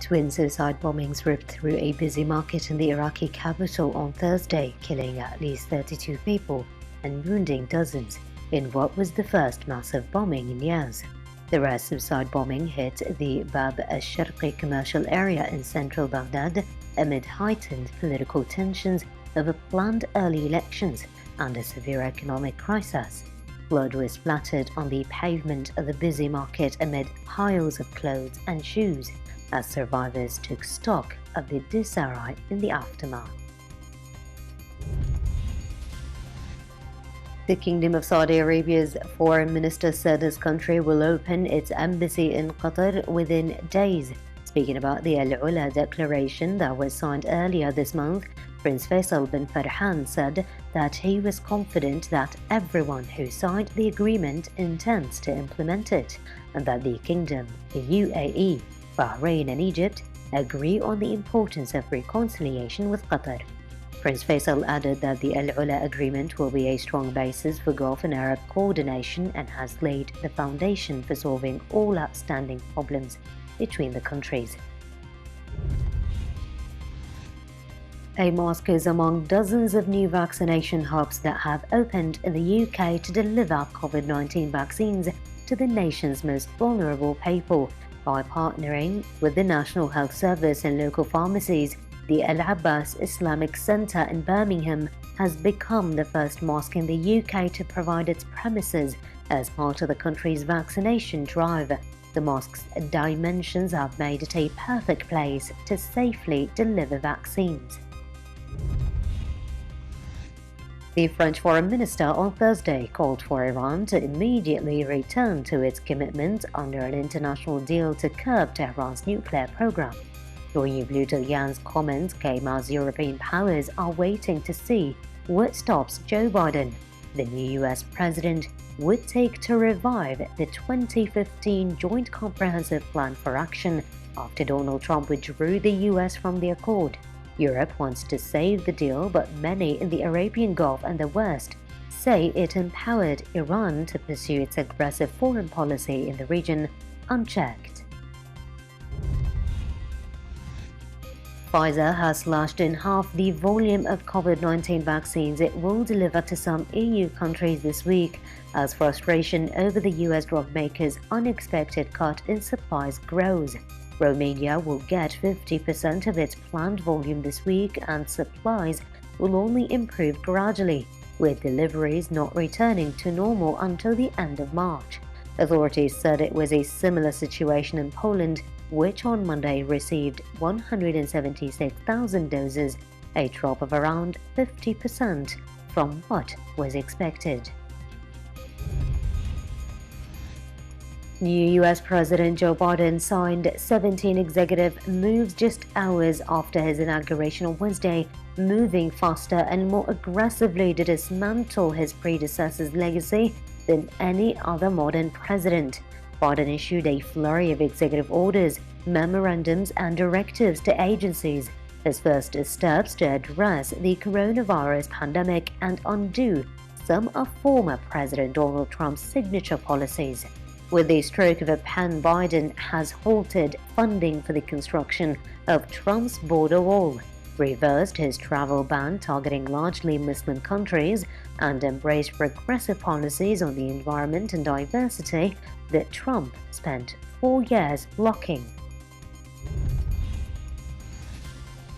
Twin suicide bombings ripped through a busy market in the Iraqi capital on Thursday, killing at least 32 people and wounding dozens in what was the first massive bombing in years. The rare suicide bombing hit the Bab al-Sharqi commercial area in central Baghdad amid heightened political tensions over planned early elections and a severe economic crisis. Blood was splattered on the pavement of the busy market amid piles of clothes and shoes as survivors took stock of the disarray in the aftermath. The Kingdom of Saudi Arabia's foreign minister said his country will open its embassy in Qatar within days. Speaking about the Al Ula declaration that was signed earlier this month, Prince Faisal bin Farhan said that he was confident that everyone who signed the agreement intends to implement it, and that the Kingdom, the UAE, Bahrain and Egypt agree on the importance of reconciliation with Qatar. Prince Faisal added that the Al Ula agreement will be a strong basis for Gulf and Arab coordination and has laid the foundation for solving all outstanding problems between the countries. A mosque is among dozens of new vaccination hubs that have opened in the UK to deliver COVID-19 vaccines to the nation's most vulnerable people. By partnering with the National Health Service and local pharmacies, the Al Abbas Islamic Centre in Birmingham has become the first mosque in the UK to provide its premises as part of the country's vaccination drive. The mosque's dimensions have made it a perfect place to safely deliver vaccines. The French Foreign Minister on Thursday called for Iran to immediately return to its commitment under an international deal to curb Tehran's nuclear program. Jean-Yves Le Drian's comments came as European powers are waiting to see what stops Joe Biden, the new US president, would take to revive the 2015 Joint Comprehensive Plan for Action after Donald Trump withdrew the US from the accord. Europe wants to save the deal, but many in the Arabian Gulf and the West say it empowered Iran to pursue its aggressive foreign policy in the region unchecked. Pfizer has slashed in half the volume of COVID-19 vaccines it will deliver to some EU countries this week as frustration over the US drug maker's unexpected cut in supplies grows. Romania will get 50% of its planned volume this week, and supplies will only improve gradually, with deliveries not returning to normal until the end of March. Authorities said it was a similar situation in Poland, which on Monday received 176,000 doses, a drop of around 50% from what was expected. New U.S. President Joe Biden signed 17 executive moves just hours after his inauguration on Wednesday, moving faster and more aggressively to dismantle his predecessor's legacy than any other modern president. Biden issued a flurry of executive orders, memorandums, and directives to agencies, his first steps to address the coronavirus pandemic and undo some of former President Donald Trump's signature policies. With the stroke of a pen, Biden has halted funding for the construction of Trump's border wall, reversed his travel ban targeting largely Muslim countries, and embraced progressive policies on the environment and diversity that Trump spent 4 years blocking.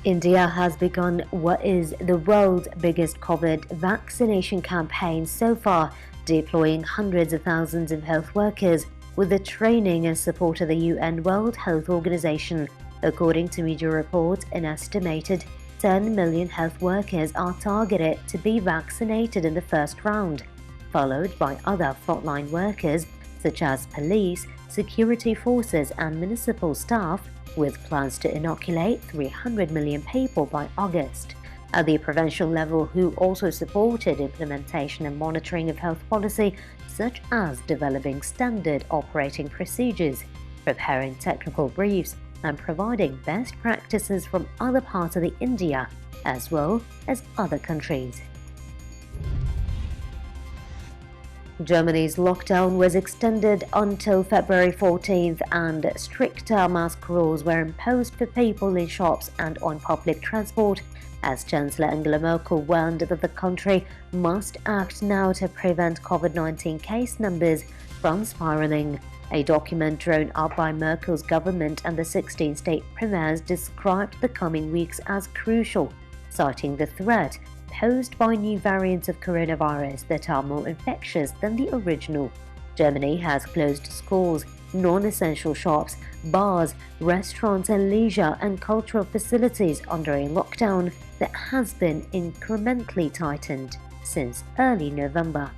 India has begun what is the world's biggest COVID vaccination campaign so far, deploying hundreds of thousands of health workers with the training and support of the UN World Health Organization. According to media reports, an estimated 10 million health workers are targeted to be vaccinated in the first round, followed by other frontline workers such as police, security forces, and municipal staff, with plans to inoculate 300 million people by August. At the provincial level, WHO also supported implementation and monitoring of health policy, such as developing standard operating procedures, preparing technical briefs, and providing best practices from other parts of India, as well as other countries. Germany's lockdown was extended until February 14th, and stricter mask rules were imposed for people in shops and on public transport, as Chancellor Angela Merkel warned that the country must act now to prevent COVID-19 case numbers from spiraling. A document drawn up by Merkel's government and the 16 state premiers described the coming weeks as crucial, citing the threat posed by new variants of coronavirus that are more infectious than the original. Germany has closed schools, non-essential shops, bars, restaurants and leisure and cultural facilities under a lockdown that has been incrementally tightened since early November.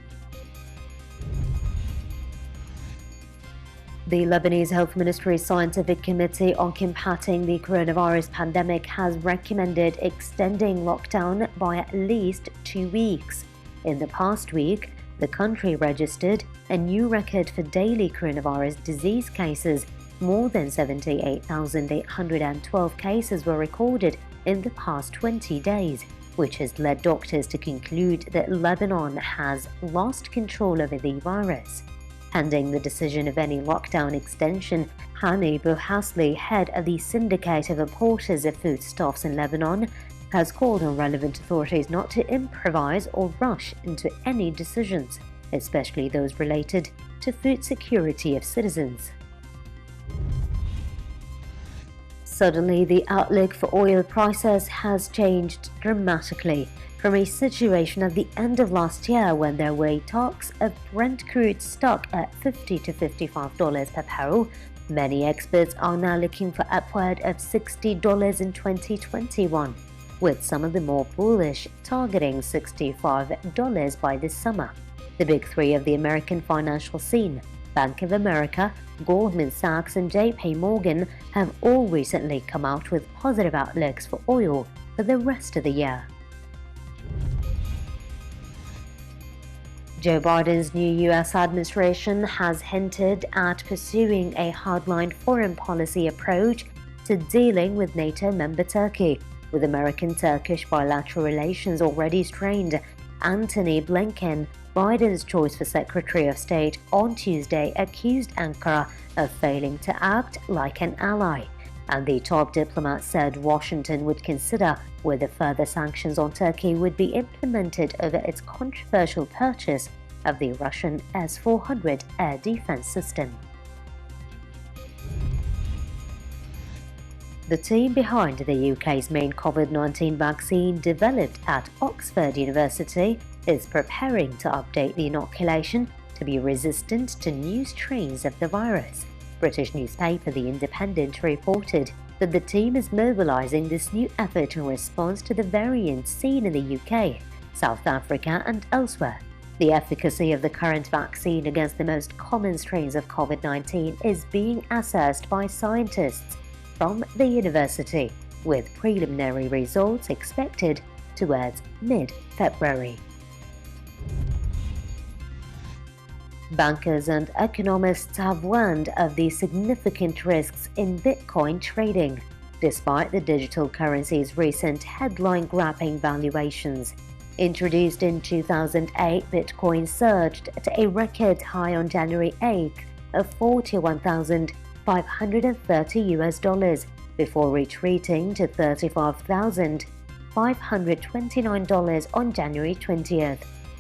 The Lebanese Health Ministry's Scientific Committee on Combating the Coronavirus Pandemic has recommended extending lockdown by at least 2 weeks. In the past week, the country registered a new record for daily coronavirus disease cases. More than 78,812 cases were recorded in the past 20 days, which has led doctors to conclude that Lebanon has lost control over the virus. Pending the decision of any lockdown extension, Hani Bouhasli, head of the Syndicate of Importers of Foodstuffs in Lebanon, has called on relevant authorities not to improvise or rush into any decisions, especially those related to food security of citizens. Suddenly, the outlook for oil prices has changed dramatically. From a situation at the end of last year when there were talks of Brent crude stuck at $50 to $55 per barrel, many experts are now looking for upward of $60 in 2021, with some of the more bullish targeting $65 by this summer. The big three of the American financial scene, Bank of America, Goldman Sachs and JP Morgan, have all recently come out with positive outlooks for oil for the rest of the year. Joe Biden's new U.S. administration has hinted at pursuing a hardline foreign policy approach to dealing with NATO member Turkey, with American-Turkish bilateral relations already strained. Antony Blinken, Biden's choice for Secretary of State, on Tuesday accused Ankara of failing to act like an ally, and the top diplomat said Washington would consider whether further sanctions on Turkey would be implemented over its controversial purchase of the Russian S-400 air defense system. The team behind the UK's main COVID-19 vaccine, developed at Oxford University, is preparing to update the inoculation to be resistant to new strains of the virus. British newspaper The Independent reported that the team is mobilising this new effort in response to the variants seen in the UK, South Africa and elsewhere. The efficacy of the current vaccine against the most common strains of COVID-19 is being assessed by scientists from the university, with preliminary results expected towards mid-February. Bankers and economists have warned of the significant risks in Bitcoin trading, despite the digital currency's recent headline-grabbing valuations. Introduced in 2008, Bitcoin surged to a record high on January 8th of $41,530 before retreating to $35,529 on January 20th.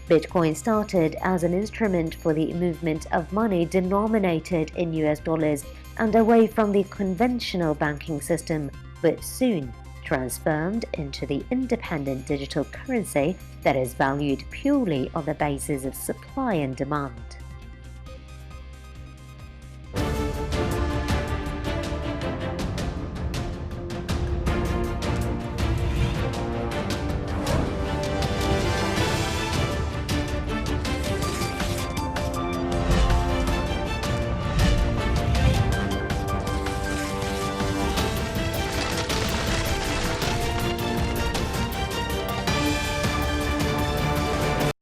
Bitcoin started as an instrument for the movement of money denominated in US dollars and away from the conventional banking system, but soon transformed into the independent digital currency that is valued purely on the basis of supply and demand.